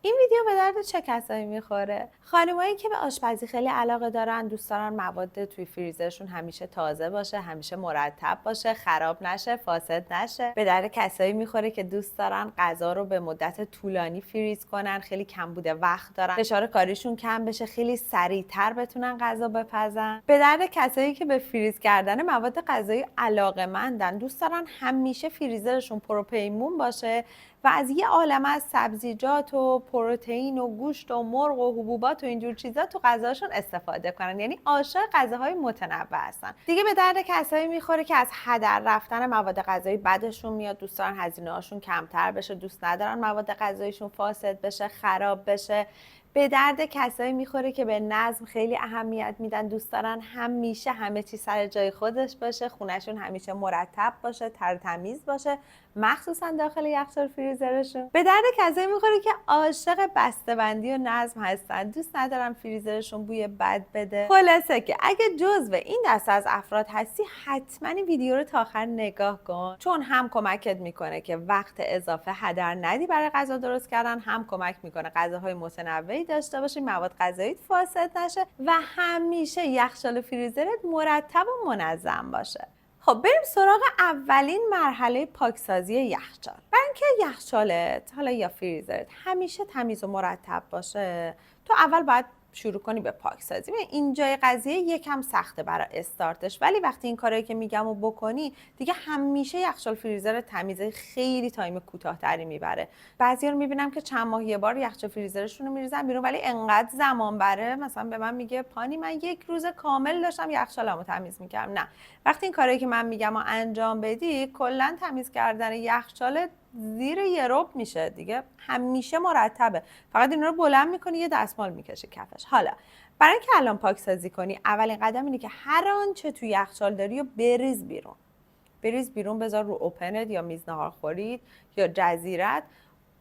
این ویدیو به درد چه کسایی میخوره؟ خانمایی که به آشپزی خیلی علاقه دارن، دوست دارن مواد توی فریزرشون همیشه تازه باشه، همیشه مرتب باشه، خراب نشه، فاسد نشه. به درد کسایی میخوره که دوست دارن غذا رو به مدت طولانی فریز کنن، خیلی کم بوده وقت دارن، فشار کاریشون کم بشه، خیلی سریعتر بتونن غذا بپزن. به درد کسایی که به فریز کردن مواد غذایی علاقه‌مندن، دوست دارن همیشه فریزرشون پروپیمون باشه و از یه عالمه از سبزیجات و پروتئین و گوشت و مرغ و حبوبات و اینجور چیزا تو غذاشون استفاده کنن. یعنی عاشق غذاهای متنوع هستن. دیگه به درد کسایی میخوره که از هدر رفتن مواد غذایی بدشون میاد، دوست دارن هزینه‌هاشون کمتر بشه، دوست ندارن مواد غذاییشون فاسد بشه، خراب بشه. به درد کسایی میخوره که به نظم خیلی اهمیت میدن، دوست دارن همیشه همه چی سر جای خودش باشه، خونهشون همیشه مرتب باشه، تمیز باشه، مخصوصا داخل یخچال فریزرشون. به درد کسایی میخوره که عاشق بسته‌بندی و نظم هستن، دوست ندارن فریزرشون بوی بد بده. خلاصه که اگه جزو این دسته از افراد هستی، حتما این ویدیو رو تا آخر نگاه کن، چون هم کمکت میکنه که وقت اضافه هدر ندی برای غذا درست کردن، هم کمک میکنه غذاهای متنوعی داشته باشی، مواد غذایی فاسد نشه و همیشه یخچال و فریزرت مرتب و منظم باشه. خب بریم سراغ اولین مرحله پاکسازی یخچال. برای اینکه یخچالت حالا یا فریزرت همیشه تمیز و مرتب باشه، تو اول باید شروع کنی به پاکسازی. اینجای قضیه یکم سخته برای استارتش، ولی وقتی این کارایی که میگم رو بکنی، دیگه همیشه یخچال فریزر تمیزه. خیلی تایم کوتاه‌تری میبره. بعضیا رو میبینم که چند ماه یه بار یخچال فریزرشون رو میریزن بیرون، ولی انقدر زمان بره. مثلا به من میگه پانی من یک روز کامل داشتم یخچالمو تمیز میکردم. نه، وقتی این کارایی که من میگم رو انجام بدی، کلا تمیز کردن یخچال زیر یه ربع میشه دیگه، همیشه مرتبه. فقط اینا رو بلند میکنی، یه دستمال میکشه کفش. حالا برای اینکه الان پاکسازی کنی، اولین قدم اینه که هر آنچه تو یخچال داری رو بریز بیرون، بذار رو اوپنت یا میز ناهارخورید یا جزیرت.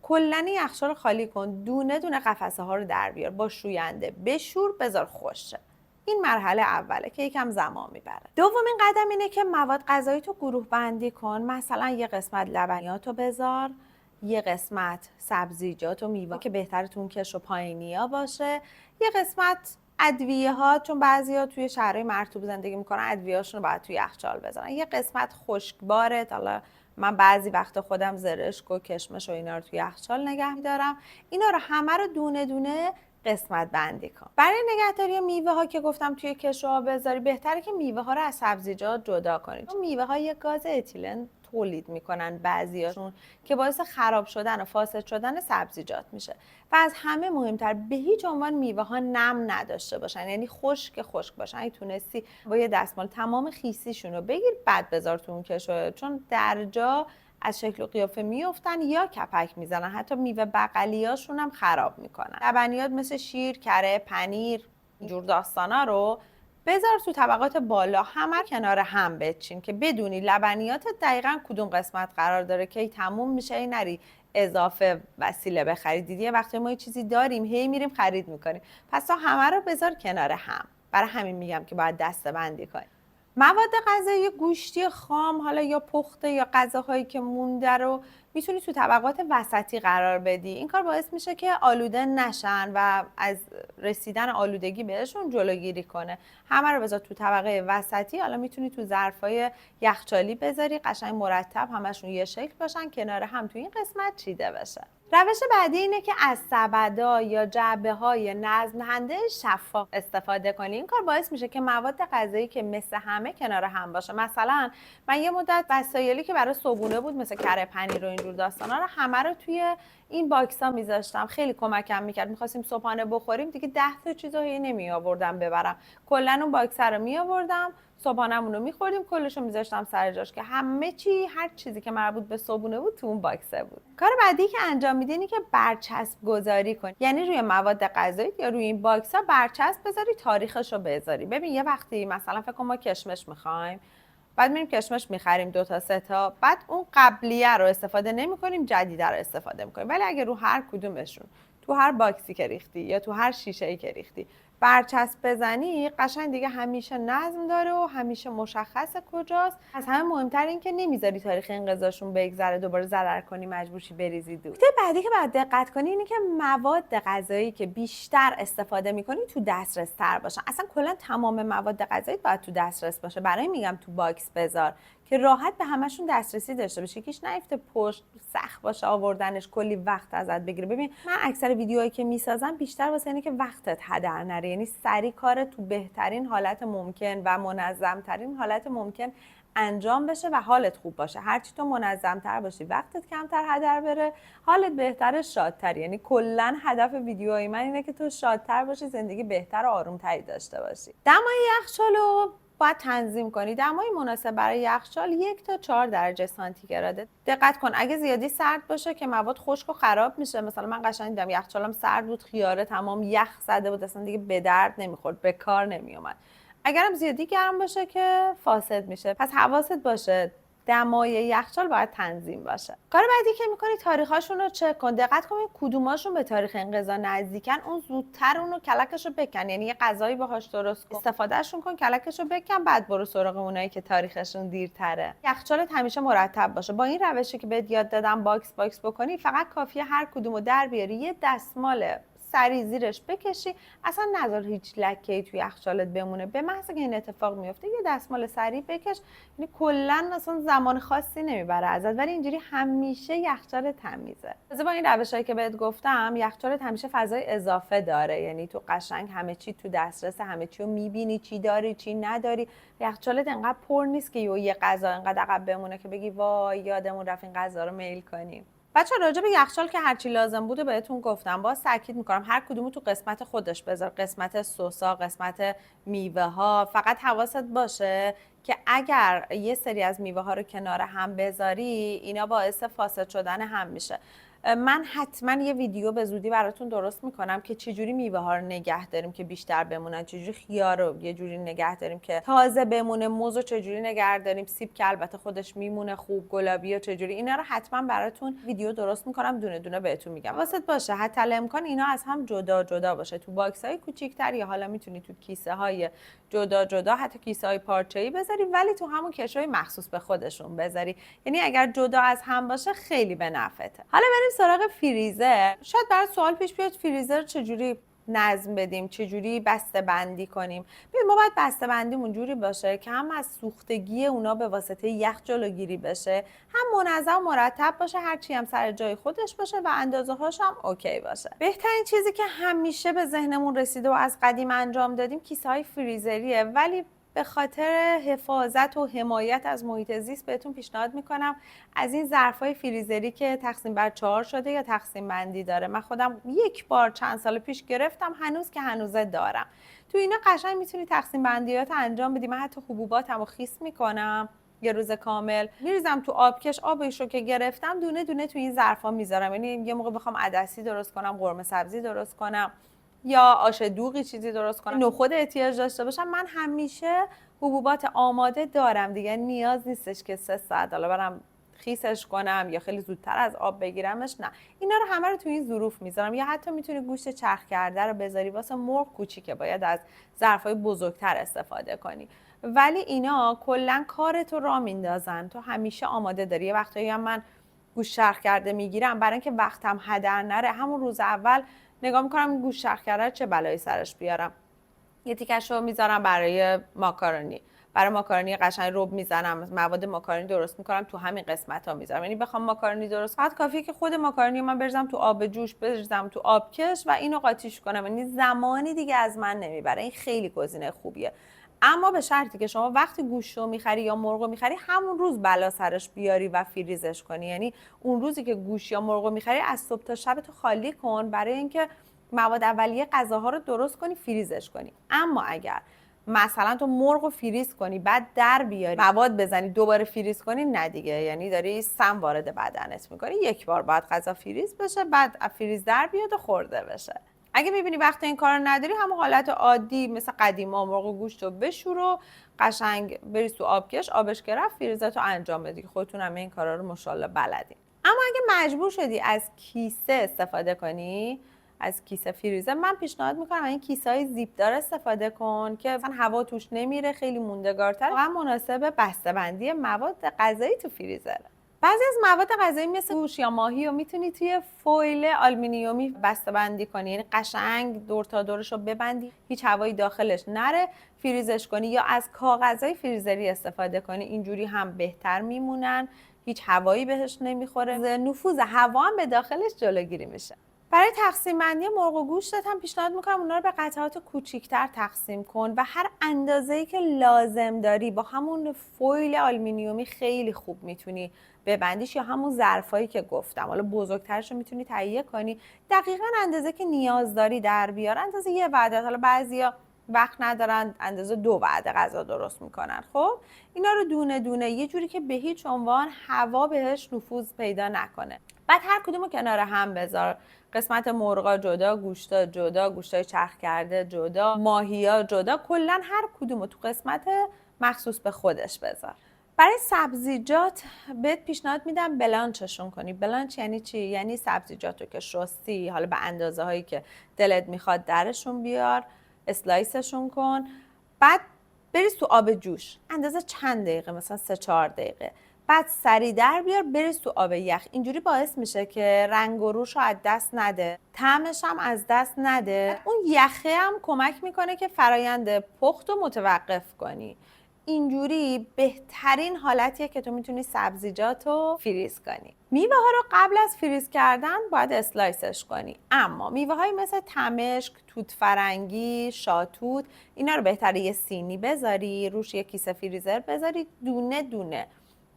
کلا یخچال رو خالی کن، دونه دونه قفسه ها رو در بیار، با شوینده بشور، بذار خوش شه. این مرحله اوله که یکم زمان میبره. دومین قدم اینه که مواد غذایی تو گروه بندی کن. مثلا یه قسمت لبنیات رو بذار، یه قسمت سبزیجات و میوه که بهتره تو اون کش و پایینیا باشه، یه قسمت ادویه ها، چون بعضیا توی شهرهای مرطوب زندگی میکنن، ادویه‌هاشون رو باید توی یخچال بذارن، یه قسمت خشکباره. حالا من بعضی وقتا خودم زرشک و کشمش و اینا رو توی یخچال نگه میدارم. اینا رو همه رو دونه دونه قسمت بندی کن. برای نگهداری میوه ها که گفتم توی کشوها بذاری، بهتره که میوه ها رو از سبزیجات جدا کنید. چون میوه ها یک گاز اتیلن تولید میکنن بعضیاشون که باعث خراب شدن و فاسد شدن سبزیجات میشه. و از همه مهمتر، به هیچ عنوان میوه ها نم نداشته باشن، یعنی خشک باشن. اگه تونستی با یه دستمال تمام خیسیشون رو بگیر، بعد بذار تو اون کشو، چون در جا از شکل و قیافه میافتن یا کپک میزنن، حتی میوه بغلیاشون هم خراب میکنن. لبنیات مثل شیر، کره، پنیر، اینجور داستانا رو بذار تو طبقات بالا، همه کنار هم بچین که بدونی لبنیات دقیقاً کدوم قسمت قرار داره، که تموم میشه ای نری اضافه وسیله بخری. دیدی وقتی ما یه چیزی داریم هی میریم خرید میکنیم، پس تو همه رو بذار کنار هم. برای همین میگم که باید دسته‌بندی کنی. مواد غذایی گوشتی خام، حالا یا پخته یا غذاهایی که مونده، رو میتونی تو طبقات وسطی قرار بدی. این کار باعث میشه که آلوده نشن و از رسیدن آلودگی بهشون جلوگیری کنه. همه رو بذار تو طبقه وسطی. حالا میتونی تو ظرفای یخچالی بذاری، قشنگ مرتب همشون یه شکل باشن، کنار هم تو این قسمت چیده بشه. روش بعدی اینه که از سبدا یا جعبه‌های نظم دهنده شفاف استفاده کنی. این کار باعث میشه که مواد غذایی که مثل همه کنار هم باشه. مثلا من یه مدت وسایلی که برای صبحونه بود، مثل کره، پنیر و اینجور داستانا رو، همه رو توی این باکسا میذاشتم. خیلی کمکم میکرد. میخواستیم صبحانه بخوریم دیگه 10 تا چیزو نمی آوردم ببرم، کلا اون باکس رو می آوردم، صبحانه‌مون رو می‌خوردیم، کلش رو می‌ذاشتم سر جاش که همه چی، هر چیزی که مربوط به صبحونه بود تو اون باکسه بود. کار بعدی که انجام میدی اینه که برچسب گذاری کنی. یعنی روی مواد غذایی یا روی این باکس‌ها برچسب بذاری، تاریخش رو بذاری. ببین یه وقتی مثلا فکر کن ما کشمش می‌خوایم، بعد میریم کشمش می‌خریم 2 تا 3 تا، بعد اون قبلیه رو استفاده نمی‌کنیم، جدیده رو استفاده می‌کنیم. ولی اگه رو هر کدومشون، تو هر باکسی که ریختی یا تو هر شیشه‌ای که ریختی، برچسب بزنی قشنگ دیگه همیشه نظم داره و همیشه مشخصه کجاست. از همه مهمتر این که نمیذاری تاریخ انقضاشون بگذره دوباره ضرر کنی مجبور شی بریزی دور. نکته بعدی که باید دقت کنی اینه که مواد غذایی که بیشتر استفاده میکنی تو دسترس تر باشن. اصلا کلا تمام مواد غذایی باید تو دسترس باشه. برای میگم تو باکس بذار که راحت به همشون دسترسی داشته باشی، یکیش نیفته پشت سخت باشه آوردنش، کلی وقت ازت بگیره. ببین من اکثر ویدیوهایی که میسازم بیشتر واسه اینه که وقتت هدر نره، یعنی سریع کار تو بهترین حالت ممکن و منظم ترین حالت ممکن انجام بشه و حالت خوب باشه. هرچی تو منظم تر باشی، وقتت کمتر هدر بره، حالت بهتر، شادتر. یعنی کلا هدف ویدیوهای من اینه که تو شادتر باشی، زندگی بهتر و آرومتری داشته باشی. دمای یخچالو باید تنظیم کنی. دمای مناسب برای یخچال 1 تا 4 درجه سانتیگراده. دقت کن اگه زیادی سرد باشه که مواد خشک و خراب میشه. مثلا من قشنگ دیدم یخچالم سرد بود، خیاره تمام یخ زده بود، اصلا دیگه به درد نمیخورد، به کار نمیومد. اگرم زیادی گرم باشه که فاسد میشه. پس حواست باشه دمای یخچال باید تنظیم باشه. کار بعدی که میکنی تاریخاشون رو چک کن. دقت کن کدوماشون به تاریخ انقضا نزدیکن، اون زودتر اونو کلکشو بکن. یعنی یه غذایی باهاش درست کن، استفادهشون کن، کلکشو بکن، بعد برو سراغ اونایی که تاریخشون دیرتره. یخچالت همیشه مرتب باشه. با این روشی که بهت یاد دادم باکس بکنی، فقط کافیه هر کدومو در بیاری، یه دستمال سری زیرش بکشی، اصلا نذار هیچ لکه‌ای توی یخچالت بمونه. به محض که این اتفاق میفته یه دستمال سری بکش، یعنی کلا اصلا زمان خاصی نمیبره ازت، ولی اینجوری همیشه یخچال تمیزه. از با این روشایی که بهت گفتم یخچالت همیشه فضای اضافه داره، یعنی تو قشنگ همه چی تو دسترس، همه چی رو میبینی، چی داری چی نداری. یخچالت انقدر پر نیست که یه غذا انقدر عقب بمونه که بگی وای یادمون رفت این غذا رو میل کنیم. بچه راجع به یخچال که هرچی لازم بوده بهتون گفتم. باز تاکید میکنم هر کدومو تو قسمت خودش بذار، قسمت سسا، قسمت میوه ها. فقط حواست باشه که اگر یه سری از میوه ها رو کنار هم بذاری اینا باعث فاسد شدن هم میشه. من حتما یه ویدیو به زودی براتون درست میکنم که چجوری میوه ها رو نگه داریم که بیشتر بمونن، چجوری خیار رو یه جوری نگه داریم که تازه بمونه، موز رو چجوری نگه داریم، سیب که البته خودش میمونه خوب، گلابی و چجوری. اینا رو حتما براتون ویدیو درست میکنم، دونه دونه بهتون میگم. واسط باشه حتی الامکان اینا از هم جدا باشه، تو باکس های کوچیک‌تر یا حالا میتونی تو کیسه های جدا، حتی کیسه های پارچه‌ای بذاری، ولی تو همون کشوی مخصوص به خودشون بذاری. یعنی اگر جدا از هم باشه خیلی به نفعته. حالا بریم سراغ فریزر. شاید برات سوال پیش بیاد فریزر چجوری نظم بدیم، چجوری بسته بندی کنیم. ببین ما باید بسته بندیمون جوری باشه که هم از سوختگی اونا به واسطه یخ جلوگیری بشه، هم منظم مرتب باشه، هرچی هم سر جای خودش باشه و اندازه هاش هم اوکی باشه. بهترین چیزی که همیشه به ذهنمون رسیده و از قدیم انجام دادیم کیسه های فریزریه، ولی به خاطر حفاظت و حمایت از محیط زیست بهتون پیشنهاد میکنم از این ظرفای فریزری که تقسیم بر 4 شده یا تقسیم بندی داره. من خودم یک بار چند سال پیش گرفتم، هنوزه دارم. تو اینا قشنگ میتونی تقسیم بندیات انجام بدی. من حتی حبوباتمو خیس میکنم یه روز کامل، میریزم تو آبکش، آبش رو که گرفتم دونه دونه تو این ظرفا میذارم. یعنی یه موقع بخوام عدسی درست کنم، قرمه سبزی درست کنم یا آش دوغی چیزی درست کنم، نخود احتیاج داشته باشم، من همیشه حبوبات آماده دارم دیگه. نیاز نیستش که 3 ساعت حالا برم خیسش کنم یا خیلی زودتر از آب بگیرمش. نه، اینا رو همه رو تو این ظروف میذارم. یا حتی میتونی گوشت چرخ کرده رو بذاری واسه مرغ کوچیکه، باید از ظرفای بزرگتر استفاده کنی. ولی اینا کلا کارتو راه میندازن، تو همیشه آماده داری. یه وقتایی هم من گوشت چرخ کرده میگیرم برای اینکه وقتم هدر نره، همون روز اول نگاه میکنم این گوشت چرخ کرده چه بلایی سرش بیارم، یه تیکشو میذارم برای ماکارونی. برای ماکارونی قشنگ رب میزنم، مواد ماکارونی درست میکنم تو همین قسمت ها میذارم. یعنی بخوام ماکارونی درست کنم کافیه که خود ماکارونی من بریزم تو آب جوش، بریزم تو آبکش و اینو قاطیش کنم. یعنی زمانی دیگه از من نمیبره. این خیلی گزینه خوبیه، اما به شرطی که شما وقتی گوشت رو میخری یا مرغ رو میخری همون روز بلا سرش بیاری و فریزش کنی. یعنی اون روزی که گوشت یا مرغ رو میخری از صبح تا شب تو خالی کن برای اینکه مواد اولیه غذاها رو درست کنی، فریزش کنی. اما اگر مثلا تو مرغ رو فریز کنی بعد در بیاری مواد بزنی دوباره فریز کنی، نه دیگه، یعنی داری سم وارد بدنت میکنی. یک بار باید غذا فریز بشه، بعد فریز در بیاد و خورده بشه. اگه میبینی وقت این کار نداری، همون حالت عادی مثل قدیما مرغ و گوشت رو بشور و قشنگ بریز تو آبکش، آبش گرفت، فریزتو انجام بدی. خودتون هم این کارا رو ماشاءالله بلدین. اما اگه مجبور شدی از کیسه استفاده کنی، از کیسه فریزر، من پیشنهاد میکنم این کیسه های زیپ دار استفاده کن که مثلا هوا توش نمیره، خیلی موندگارتر، واقعا مناسب بسته‌بندی مواد غذایی تو فریزره. بعضی از مواد غذایی مثل گوشت یا ماهی رو میتونی توی فویل آلومینیومی بسته‌بندی کنی، یعنی قشنگ دور تا دورش رو ببندی، هیچ هوایی داخلش نره، فریزش کنی، یا از کاغذهای فریزری استفاده کنی، اینجوری هم بهتر میمونن، هیچ هوایی بهش نمیخوره، نفوذ هوا هم به داخلش جلوگیری میشه. برای تقسیم بندی مرغ و گوشتت هم پیشنهاد میکنم اونا رو به قطعات کوچیک‌تر تقسیم کن و هر اندازه‌ای که لازم داری با همون فویل آلومینیومی خیلی خوب میتونی ببندیش، یا همون ظرفایی که گفتم، حالا بزرگترش رو میتونی تهیه کنی، دقیقاً اندازه که نیاز داری در بیار، اندازه یه وعده. حالا بعضیا وقت ندارن اندازه 2 وعده غذا درست میکنن، خب اینا رو دونه دونه یه جوری که به هیچ عنوان هوا بهش نفوذ پیدا نکنه. بعد هر کدومو کنار هم بذار، قسمت مرغا جدا، گوشتا جدا، گوشتای چرخ کرده جدا، ماهیا جدا، کلا هر کدومو تو قسمت مخصوص به خودش بذار. برای سبزیجات بهت پیشنهاد میدم بلانچشون کنی. بلانچ یعنی چی؟ یعنی سبزیجاتو که شستی، حالا به اندازه هایی که دلت میخواد درشون بیار، اسلایسشون کن، بعد بریز تو آب جوش، اندازه چند دقیقه، مثلا 3-4 دقیقه، بعد سری در بیار بریز تو آب یخ. اینجوری باعث میشه که رنگ و روش رو از دست نده، طعمش هم از دست نده، اون یخه هم کمک میکنه که فرایند پخت رو متوقف کنی. اینجوری بهترین حالتیه که تو میتونی سبزیجات رو فریز کنی. میوه ها رو قبل از فریز کردن باید اسلایسش کنی، اما میوه های مثل تمشک، توت فرنگی، شاتوت، اینا رو بهتره یه سینی بذاری، روش یه کیسه فریزر بذاری، دونه دونه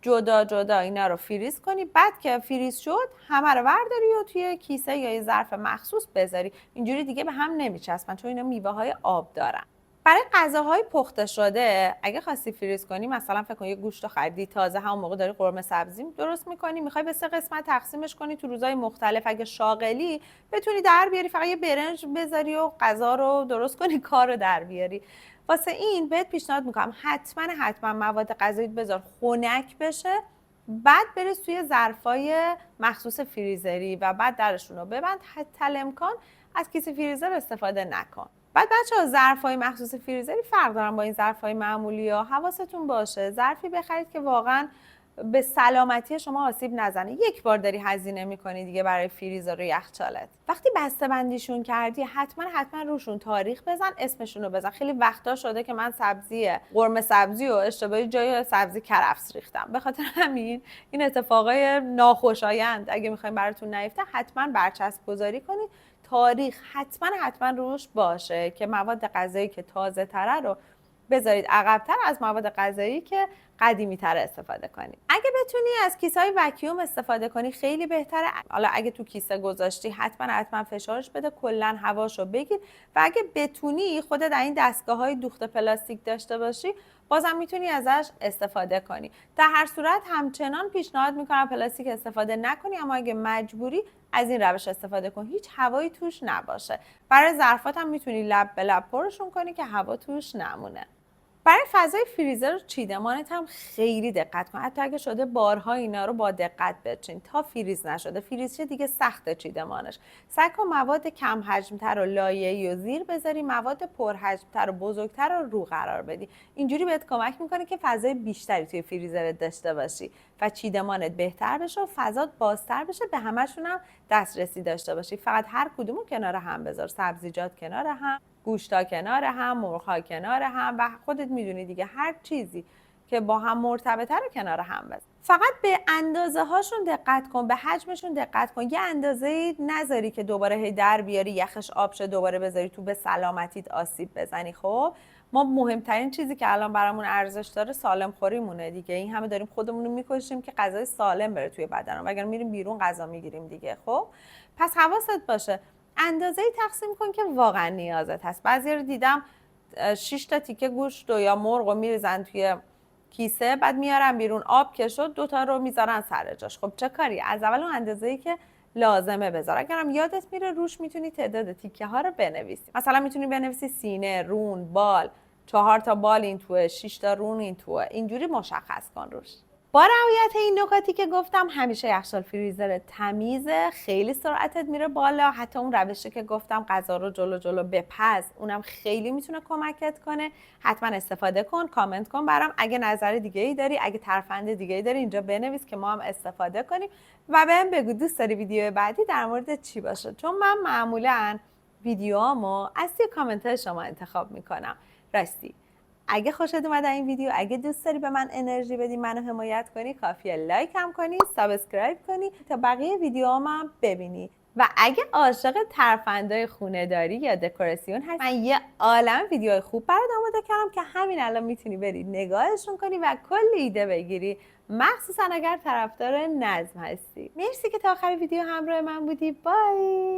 جدا جدا اینا رو فریز کنی. بعد که فریز شد همه رو برداری و توی کیسه یا یه ظرف مخصوص بذاری، اینجوری دیگه به هم نمیچسبن چون اینا میوه های آب دارن. برای غذاهای پخته شده اگه خواستی فریز کنی، مثلا فکر کن یه گوشت خریدی تازه، همون موقع داری قرمه سبزی درست میکنی، میخوای به 3 قسمت تقسیمش کنی تو روزهای مختلف، اگه شاغلی بتونی در بیاری، فقط یه برنج بذاری و غذا رو درست کنی، کار رو در بیاری. واسه این بهت پیشنهاد میکنم حتما مواد غذایی بذار خنک بشه، بعد بریز توی ظرفای مخصوص فریزری و بعد درشون رو ببند. حتی الامکان از کیسه فریزر استفاده نکن. بعد بچه‌ها ظرفای مخصوص فریزری فرق دارن با این ظرفای معمولی ها، حواستون باشه ظرفی بخرید که واقعا به سلامتی شما آسیب نزنه. یک بار داری هزینه میکنی دیگه برای فریزر و یخچالت. وقتی بسته بندیشون کردی حتما روشون تاریخ بزن، اسمشون رو بزن. خیلی وقتا شده که من قرمه سبزی و اشتباهی جای سبزی کرفس ریختم، به خاطر همین این اتفاقای ناخوشایند اگه میخوایم براتون نیفته حتما برچسب گذاری کنید، تاریخ حتما روش باشه که مواد غذایی که تازه تره رو بذارید عقب‌تر از مواد غذایی که قدیمی تر استفاده کنید. اگه بتونی از کیسه‌های وکیوم استفاده کنی خیلی بهتره. حالا اگه تو کیسه گذاشتی حتما فشارش بده، کلا هواشو بگیر، و اگه بتونی خودت این دستگاه‌های دوخت پلاستیک داشته باشی بازم میتونی ازش استفاده کنی. در هر صورت همچنان پیشنهاد میکنم پلاستیک استفاده نکنی، اما اگه مجبوری از این روش استفاده کن، هیچ هوایی توش نباشه. برای ظرفات هم میتونی لب به لب پرشون کنی که هوا توش نمونه. برای فضای فریزر و چیدمانت هم خیلی دقت کن، حتی اگه شده بارها اینا رو با دقت بچین تا فریز نشده. فریز شه دیگه سخته چیدمانش. سعی کن مواد کم حجم‌تر و لایه‌ای و زیر بذاری، مواد پرحجم‌تر و بزرگتر رو قرار بدی. اینجوری بهت کمک میکنه که فضای بیشتری توی فریزرت داشته باشی و چیدمانت بهتر بشه و فضات بازتر بشه، به همشون هم دسترسی داشته باشی. فقط هر کدومو کنار هم بذار، سبزیجات کنار هم، گوشتا کنار هم، مرغ‌ها کنار هم، و خودت میدونی دیگه هر چیزی که با هم مرتبطه رو کنار هم بذار. فقط به اندازه هاشون دقت کن، به حجمشون دقت کن. یه اندازه نذاری که دوباره هی در بیاری یخش آب شه دوباره بذاری تو، به سلامتیت آسیب بزنی. خب ما مهمترین چیزی که الان برامون ارزش داره سالم خوریمونه دیگه. این همه داریم خودمون رو میکشیم که غذای سالم بره توی بدنمون، وگرنه میریم بیرون غذا میگیریم دیگه. خب پس حواست باشه اندازه‌ای تقسیم کن که واقعا نیازت هست. بعضی رو دیدم 6 تا تیکه گوشت یا مرغ رو میریزن توی کیسه، بعد میارن بیرون، آب که شد 2 تا رو میذارن سر جاش. خب چه کاری؟ از اول اون اندازه‌ای که لازمه بذار. اگرم یادت میره روش میتونی تعداد تیکه ها رو بنویسی. مثلا میتونی بنویسی سینه، رون، بال، 4 تا بال این توه، 6 تا رون این توه. اینجوری مشخص کن روش. با رعایت این نکاتی که گفتم همیشه یخچال فریزر تمیزه، خیلی سرعتت میره بالا. حتی اون روشی که گفتم غذا رو جلو بپز، اونم خیلی میتونه کمکت کنه. حتما استفاده کن، کامنت کن برام اگه نظر دیگه ای داری، اگه ترفند دیگه ای داری اینجا بنویس که ما هم استفاده کنیم و بهم بگو دوست داری ویدیو بعدی در مورد چی باشه، چون من معمولا ویدیوهامو از توی کامنت های شما انتخاب میکنم. راستی اگه خوشت اومد این ویدیو، اگه دوست داری به من انرژی بدی، منو حمایت کنی، کافیه لایک هم کنی، سابسکرایب کنی تا بقیه ویدیوهامم ببینی. و اگه عاشق ترفندای خونه داری یا دکوراسیون هستی، من یه عالم ویدیوهای خوب برات آماده کردم که همین الان میتونی بری نگاهشون کنی و کلی ایده بگیری، مخصوصا اگر طرفدار نظم هستی. مرسی که تا آخر ویدیو همراه من بودی. بای.